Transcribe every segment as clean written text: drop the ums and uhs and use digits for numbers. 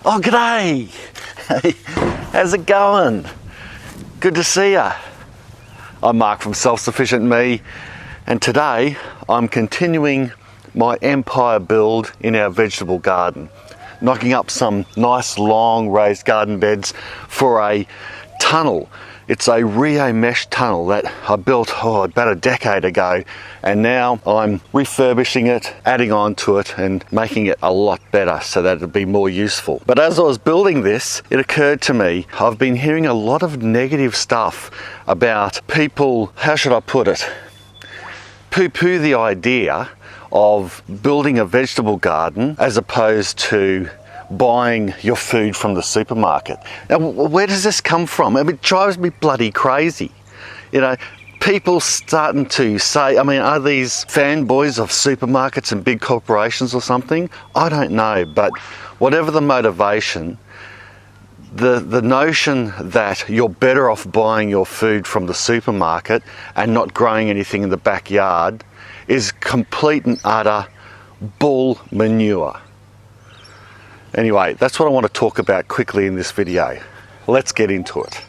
Oh, g'day! Hey, how's it going? Good to see ya. I'm Mark from Self-Sufficient Me, and today I'm continuing my empire build in our vegetable garden, knocking up some nice long raised garden beds for a tunnel. It's a Rio mesh tunnel that I built about a decade ago, and now I'm refurbishing it, adding on to it and making it a lot better so that it'll be more useful. But as I was building this, it occurred to me, I've been hearing a lot of negative stuff about people, how should I put it, poo-poo the idea of building a vegetable garden as opposed to buying your food from the supermarket. Now, where does this come from? I mean, it drives me bloody crazy. You know, people starting to say, I mean, are these fanboys of supermarkets and big corporations or something? I don't know, but whatever the motivation, the notion that you're better off buying your food from the supermarket and not growing anything in the backyard is complete and utter bull manure. Anyway, that's what I want to talk about quickly in this video. Let's get into it.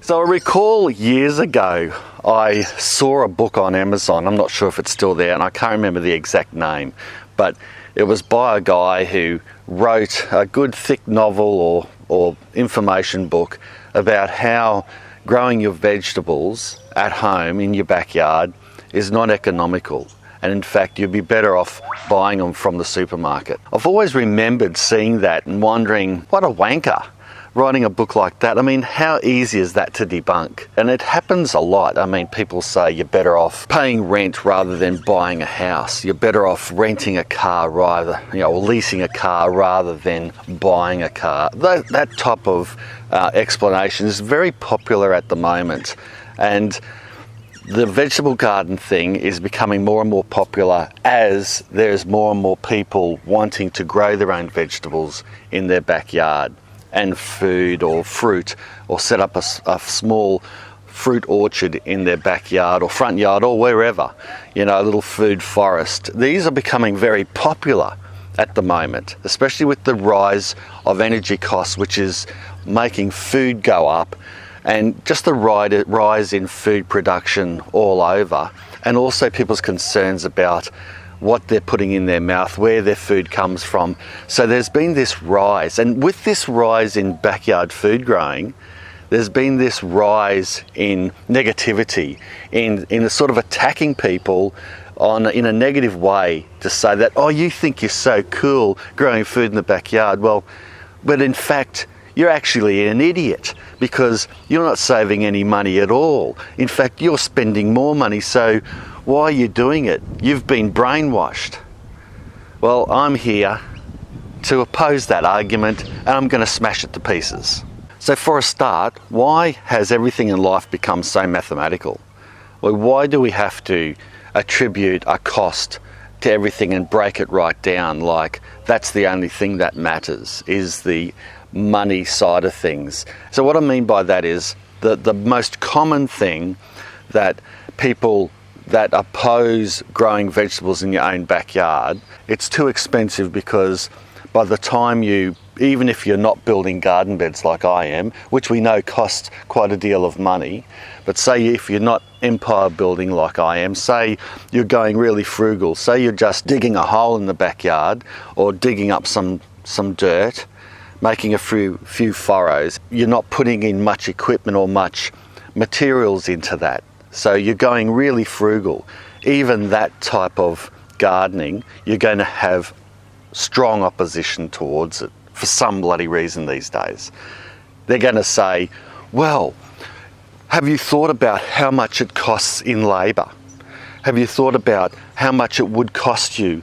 So I recall years ago, I saw a book on Amazon. I'm not sure if it's still there, and I can't remember the exact name, but it was by a guy who wrote a good thick novel or information book about how growing your vegetables at home in your backyard is not economical. And in fact, you'd be better off buying them from the supermarket. I've always remembered seeing that and wondering, what a wanker, writing a book like that. I mean, how easy is that to debunk? And it happens a lot. I mean, people say you're better off paying rent rather than buying a house. You're better off renting a car or leasing a car rather than buying a car. That type of explanation is very popular at the moment. And the vegetable garden thing is becoming more and more popular as there's more and more people wanting to grow their own vegetables in their backyard and food or fruit, or set up a small fruit orchard in their backyard or front yard or wherever, you know, a little food forest. These are becoming very popular at the moment, especially with the rise of energy costs, which is making food go up, and just the rise in food production all over, and also people's concerns about what they're putting in their mouth, where their food comes from. So there's been this rise, and with this rise in backyard food growing, there's been this rise in negativity, in a sort of attacking people in a negative way, to say that, oh, you think you're so cool growing food in the backyard. Well, but in fact, you're actually an idiot, because you're not saving any money at all. In fact, you're spending more money, so why are you doing it? You've been brainwashed. Well, I'm here to oppose that argument, and I'm going to smash it to pieces. So for a start, why has everything in life become so mathematical? Well, why do we have to attribute a cost to everything and break it right down like that's the only thing that matters, is the money side of things? So what I mean by that is the most common thing that people that oppose growing vegetables in your own backyard, it's too expensive, because by the time even if you're not building garden beds like I am, which we know costs quite a deal of money, but say if you're not empire building like I am, say you're going really frugal, say you're just digging a hole in the backyard or digging up some dirt, making a few furrows, you're not putting in much equipment or much materials into that. So you're going really frugal. Even that type of gardening, you're going to have strong opposition towards it for some bloody reason these days. They're going to say, well, have you thought about how much it costs in labour? Have you thought about how much it would cost you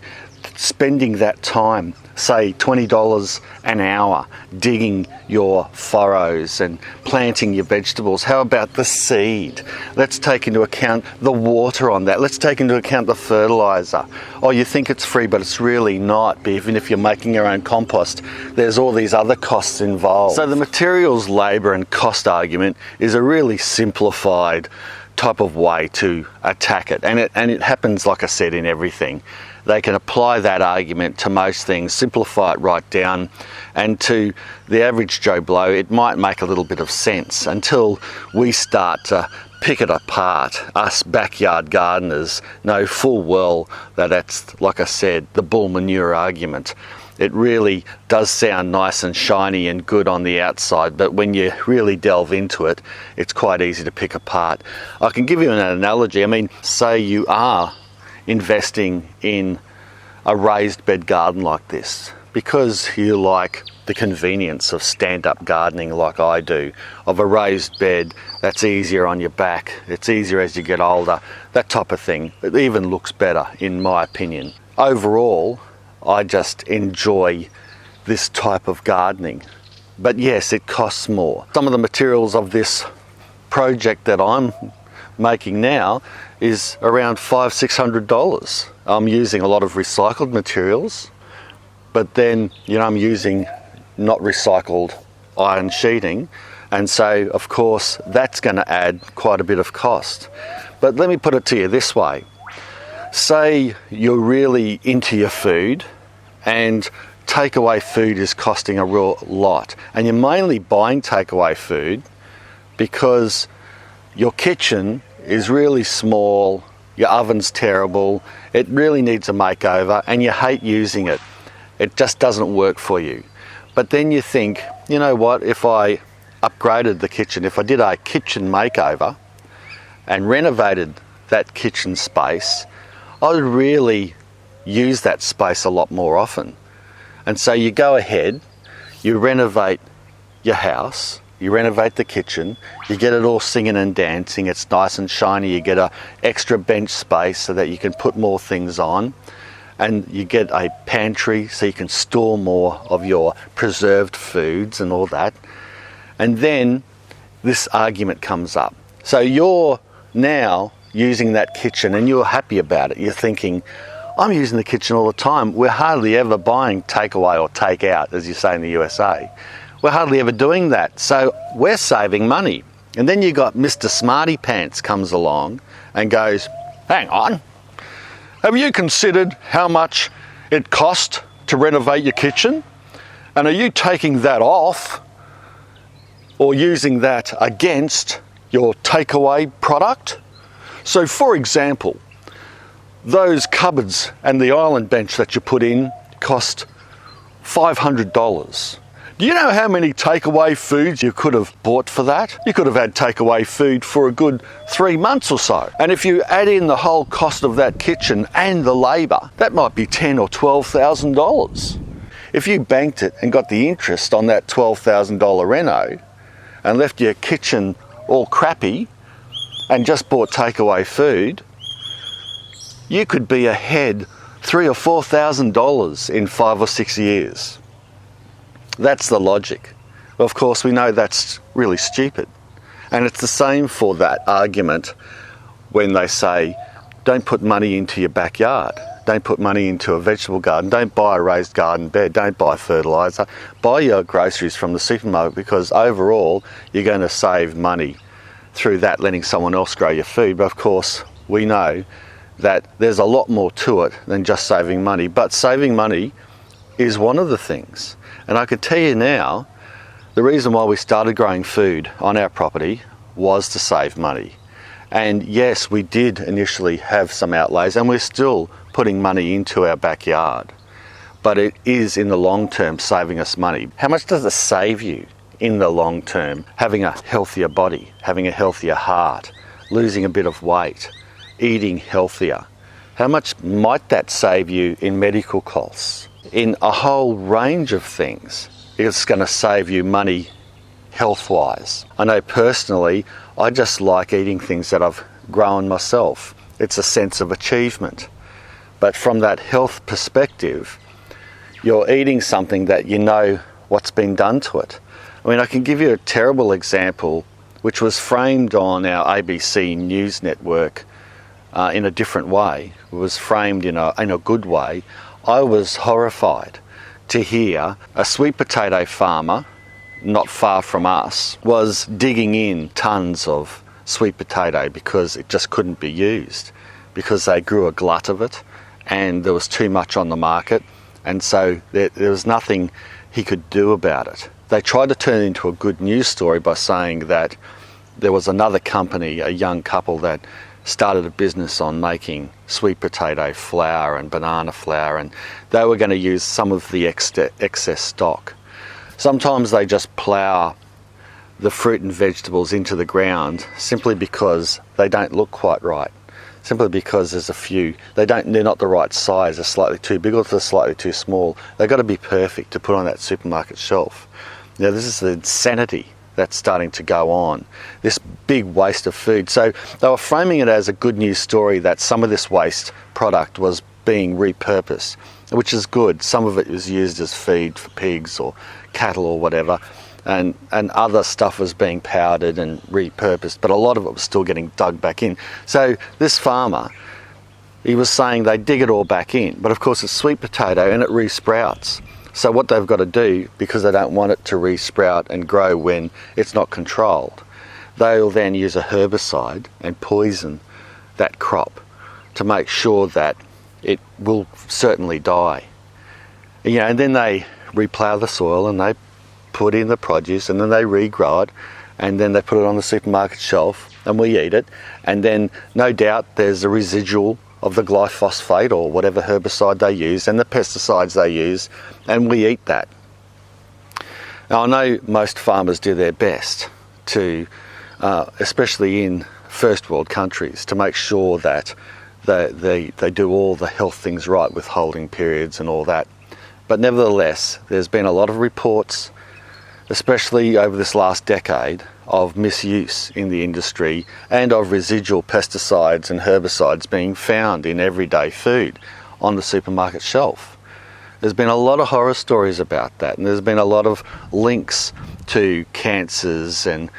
spending that time, say $20 an hour, digging your furrows and planting your vegetables? How about the seed? Let's take into account the water on that. Let's take into account the fertilizer. Oh, you think it's free, but it's really not. But even if you're making your own compost, there's all these other costs involved. So the materials, labour and cost argument is a really simplified type of way to attack it. And it happens, like I said, in everything. They can apply that argument to most things, simplify it right down, and to the average Joe Blow, it might make a little bit of sense until we start to pick it apart. Us backyard gardeners know full well that that's, like I said, the bull manure argument. It really does sound nice and shiny and good on the outside, but when you really delve into it, it's quite easy to pick apart. I can give you an analogy. I mean, say you are investing in a raised bed garden like this because you like the convenience of stand-up gardening like I do, of a raised bed that's easier on your back, it's easier as you get older, that type of thing. It even looks better, in my opinion. Overall, I just enjoy this type of gardening. But yes, it costs more. Some of the materials of this project that I'm making now is around $500-600. I'm using a lot of recycled materials, but then, you know, I'm using not recycled iron sheeting, and so of course that's going to add quite a bit of cost. But let me put it to you this way. Say you're really into your food and takeaway food is costing a real lot, and you're mainly buying takeaway food because your kitchen is really small, your oven's terrible, it really needs a makeover and you hate using it. It just doesn't work for you. But then you think, you know what, if I upgraded the kitchen, if I did a kitchen makeover and renovated that kitchen space, I would really use that space a lot more often. And so you go ahead, you renovate your house, you renovate the kitchen, you get it all singing and dancing, it's nice and shiny, you get an extra bench space so that you can put more things on, and you get a pantry so you can store more of your preserved foods and all that. And then this argument comes up. So you're now using that kitchen and you're happy about it. You're thinking, I'm using the kitchen all the time. We're hardly ever buying takeaway or take out, as you say in the USA. We're hardly ever doing that. So we're saving money. And then you got Mr. Smarty Pants comes along and goes, hang on, have you considered how much it cost to renovate your kitchen? And are you taking that off or using that against your takeaway product? So for example, those cupboards and the island bench that you put in cost $500. Do you know how many takeaway foods you could have bought for that? You could have had takeaway food for a good 3 months or so. And if you add in the whole cost of that kitchen and the labour, that might be $10,000 or $12,000. If you banked it and got the interest on that $12,000 reno and left your kitchen all crappy and just bought takeaway food, you could be ahead $3,000 or $4,000 in 5 or 6 years. That's the logic. Of course, we know that's really stupid. And it's the same for that argument when they say, don't put money into your backyard. Don't put money into a vegetable garden. Don't buy a raised garden bed. Don't buy fertiliser. Buy your groceries from the supermarket, because overall you're going to save money through that, letting someone else grow your food. But of course, we know that there's a lot more to it than just saving money. But saving money is one of the things. And I can tell you now, the reason why we started growing food on our property was to save money. And yes, we did initially have some outlays, and we're still putting money into our backyard. But it is in the long term saving us money. How much does it save you in the long term? Having a healthier body, having a healthier heart, losing a bit of weight, eating healthier. How much might that save you in medical costs? In a whole range of things, it's going to save you money health-wise. I know personally, I just like eating things that I've grown myself. It's a sense of achievement. But from that health perspective, you're eating something that you know what's been done to it. I mean, I can give you a terrible example, which was framed on our ABC News network in a different way. It was framed in a good way. I was horrified to hear a sweet potato farmer not far from us was digging in tons of sweet potato because it just couldn't be used, because they grew a glut of it and there was too much on the market, and so there was nothing he could do about it. They tried to turn it into a good news story by saying that there was another company, a young couple, that started a business on making sweet potato flour and banana flour, and they were going to use some of the excess stock. Sometimes they just plough the fruit and vegetables into the ground simply because they don't look quite right, simply because there's a few, they're not the right size, they're slightly too big or they're slightly too small. They've got to be perfect to put on that supermarket shelf. Now this is the insanity that's starting to go on, this big waste of food. So they were framing it as a good news story that some of this waste product was being repurposed, which is good. Some of it was used as feed for pigs or cattle or whatever, and other stuff was being powdered and repurposed, but a lot of it was still getting dug back in. So this farmer, he was saying they dig it all back in, but of course it's sweet potato and it re-sprouts. So what they've got to do, because they don't want it to re-sprout and grow when it's not controlled, they'll then use a herbicide and poison that crop to make sure that it will certainly die. And then they replough the soil and they put in the produce, and then they regrow it, and then they put it on the supermarket shelf and we eat it, and then no doubt there's a residual of the glyphosate or whatever herbicide they use and the pesticides they use, and we eat that. Now I know most farmers do their best to, especially in first world countries, to make sure that they do all the health things right with holding periods and all that. But nevertheless, there's been a lot of reports, especially over this last decade, of misuse in the industry and of residual pesticides and herbicides being found in everyday food on the supermarket shelf. There's been a lot of horror stories about that, and there's been a lot of links to cancers and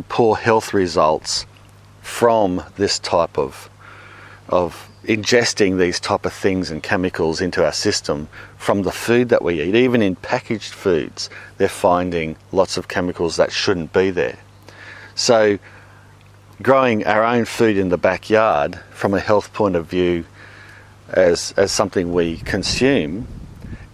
poor health results from this type of ingesting these type of things and chemicals into our system from the food that we eat. Even in packaged foods, they're finding lots of chemicals that shouldn't be there. So growing our own food in the backyard from a health point of view as something we consume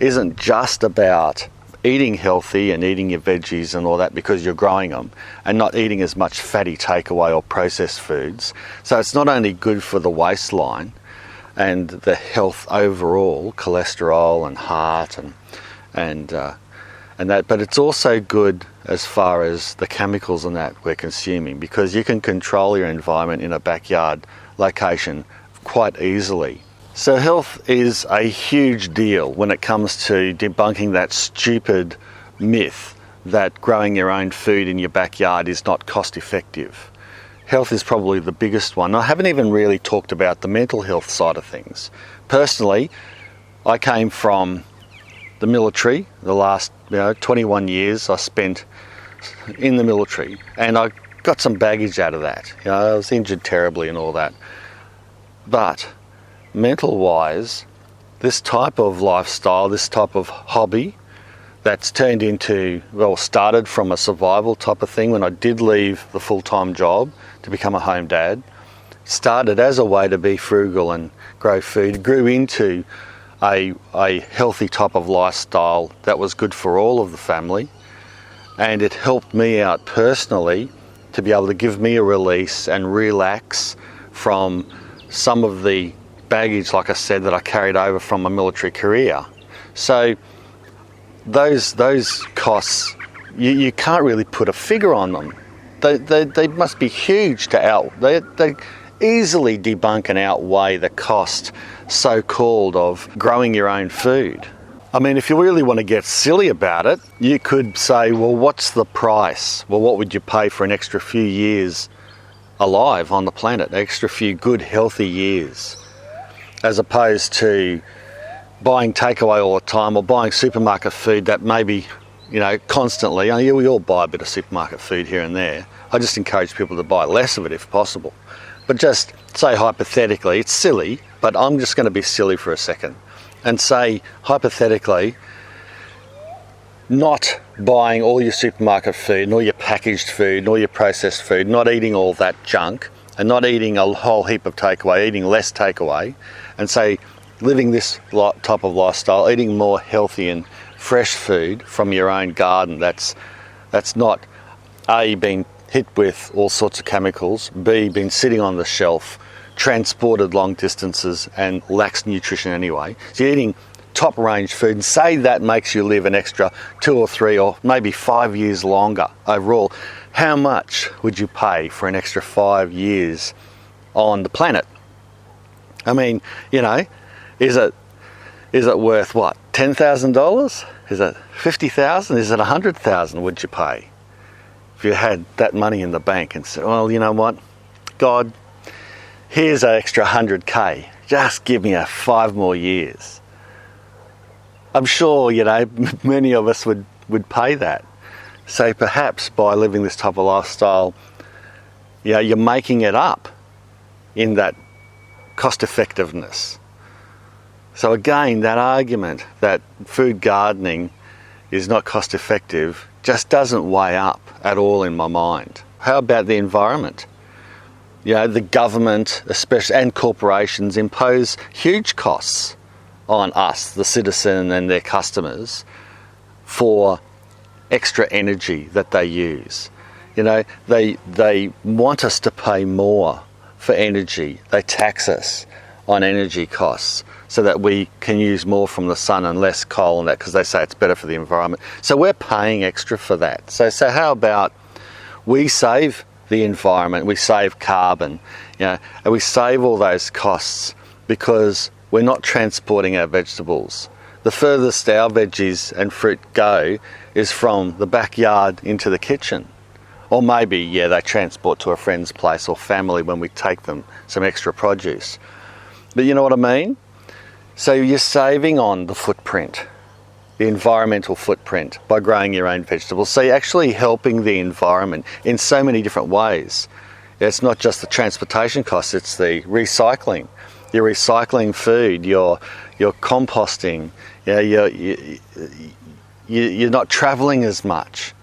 isn't just about eating healthy and eating your veggies and all that because you're growing them, and not eating as much fatty takeaway or processed foods. So it's not only good for the waistline and the health overall, cholesterol and heart and that, but it's also good as far as the chemicals and that we're consuming, because you can control your environment in a backyard location quite easily. So health is a huge deal when it comes to debunking that stupid myth that growing your own food in your backyard is not cost effective. Health is probably the biggest one. I haven't even really talked about the mental health side of things. Personally, I came from the military. The last 21 years I spent in the military, and I got some baggage out of that. I was injured terribly and all that. But mental wise, this type of lifestyle, this type of hobby that's turned into, started from a survival type of thing when I did leave the full-time job to become a home dad, started as a way to be frugal and grow food, grew into a healthy type of lifestyle that was good for all of the family, and it helped me out personally to be able to give me a release and relax from some of the baggage, like I said, that I carried over from my military career. So those costs, you can't really put a figure on them. They must be huge they easily debunk and outweigh the cost, so-called, of growing your own food. I mean, if you really want to get silly about it, you could say, well, what's the price? Well, what would you pay for an extra few years alive on the planet, an extra few good, healthy years, as opposed to buying takeaway all the time or buying supermarket food that maybe, constantly. We all buy a bit of supermarket food here and there. I just encourage people to buy less of it if possible. But just say hypothetically, it's silly, but I'm just going to be silly for a second and say hypothetically, not buying all your supermarket food, and all your packaged food, and all your processed food, not eating all that junk, and not eating a whole heap of takeaway, eating less takeaway, and say living this type of lifestyle, eating more healthy and fresh food from your own garden, that's not A, being hit with all sorts of chemicals, B, been sitting on the shelf, transported long distances and lacks nutrition anyway. So you're eating top range food, and say that makes you live an extra 2 or 3 or maybe 5 years longer overall. How much would you pay for an extra 5 years on the planet? I mean, you know, is it worth what, $10,000? Is it $50,000? Is it $100,000 would you pay if you had that money in the bank and said, well, you know what, God, here's an extra 100K, just give me 5 more years. I'm sure, you know, many of us would pay that. So perhaps by living this type of lifestyle, you know, you're making it up in that cost effectiveness. So again, that argument that food gardening is not cost effective just doesn't weigh up at all in my mind. How about the environment? You know, the government, especially, and corporations impose huge costs on us, the citizen and their customers, for extra energy that they use. You know, they want us to pay more for energy. They tax us on energy costs so that we can use more from the sun and less coal and that, because they say it's better for the environment. So we're paying extra for that. So how about we save the environment, we save carbon, you know, and we save all those costs because we're not transporting our vegetables. The furthest our veggies and fruit go is from the backyard into the kitchen. Or maybe, yeah, they transport to a friend's place or family when we take them some extra produce. But you know what I mean? So you're saving on the footprint, the environmental footprint, by growing your own vegetables. So you're actually helping the environment in so many different ways. It's not just the transportation costs, it's the recycling. You're recycling food, you're composting, you're not travelling as much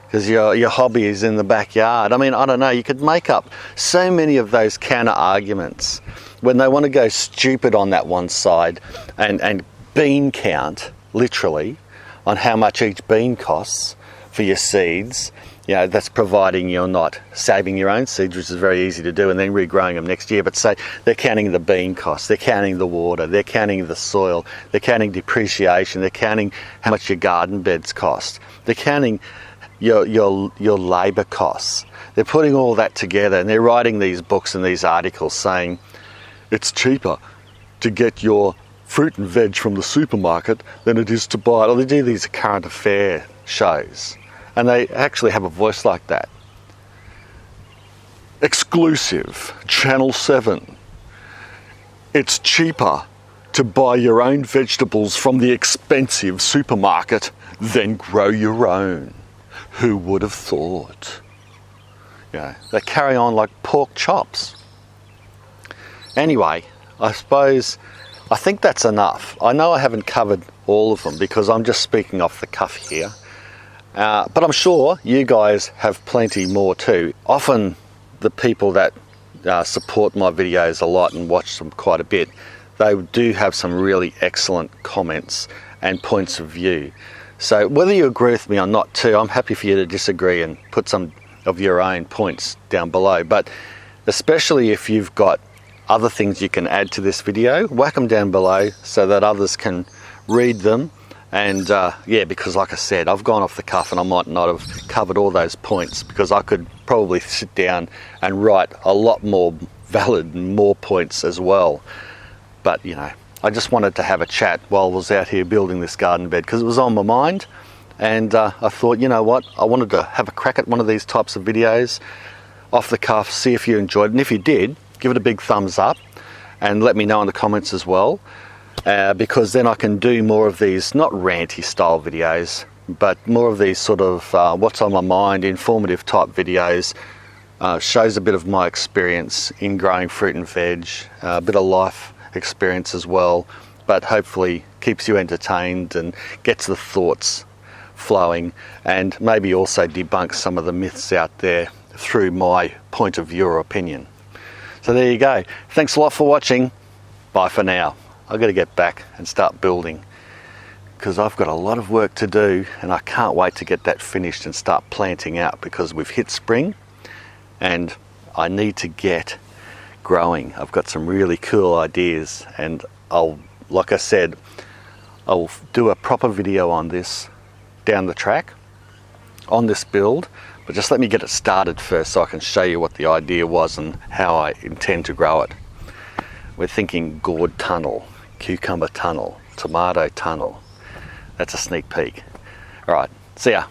because your hobby is in the backyard. I mean, I don't know, you could make up so many of those counter arguments when they want to go stupid on that one side and bean count, literally, on how much each bean costs for your seeds. You know, that's providing you're not saving your own seeds, which is very easy to do, and then regrowing them next year. But say they're counting the bean costs, they're counting the water, they're counting the soil, they're counting depreciation, they're counting how much your garden beds cost, they're counting your labour costs. They're putting all that together, and they're writing these books and these articles saying it's cheaper to get your fruit and veg from the supermarket than it is to buy it. Or they do these current affair shows. And they actually have a voice like that. Exclusive, Channel 7. It's cheaper to buy your own vegetables from the expensive supermarket than grow your own. Who would have thought? Yeah, they carry on like pork chops. Anyway, I think that's enough. I know I haven't covered all of them because I'm just speaking off the cuff here. But I'm sure you guys have plenty more too. Often the people that support my videos a lot and watch them quite a bit, they do have some really excellent comments and points of view. So whether you agree with me or not too, I'm happy for you to disagree and put some of your own points down below. But especially if you've got other things you can add to this video, whack them down below so that others can read them. And yeah, because like I said, I've gone off the cuff and I might not have covered all those points because I could probably sit down and write a lot more valid and more points as well. But you know, I just wanted to have a chat while I was out here building this garden bed because it was on my mind. And I thought, you know what, I wanted to have a crack at one of these types of videos off the cuff, see if you enjoyed it. And if you did, give it a big thumbs up and let me know in the comments as well. Because then I can do more of these, not ranty style videos, but more of these sort of what's on my mind, informative type videos. Shows a bit of my experience in growing fruit and veg, a bit of life experience as well, but hopefully keeps you entertained and gets the thoughts flowing, and maybe also debunk some of the myths out there through my point of view or opinion. So there you go. Thanks a lot for watching. Bye for now. I've got to get back and start building, because I've got a lot of work to do, and I can't wait to get that finished and start planting out, because we've hit spring and I need to get growing. I've got some really cool ideas, and like I said, I'll do a proper video on this down the track on this build, but just let me get it started first so I can show you what the idea was and how I intend to grow it. We're thinking gourd tunnel, cucumber tunnel, tomato tunnel. That's a sneak peek. All right, see ya.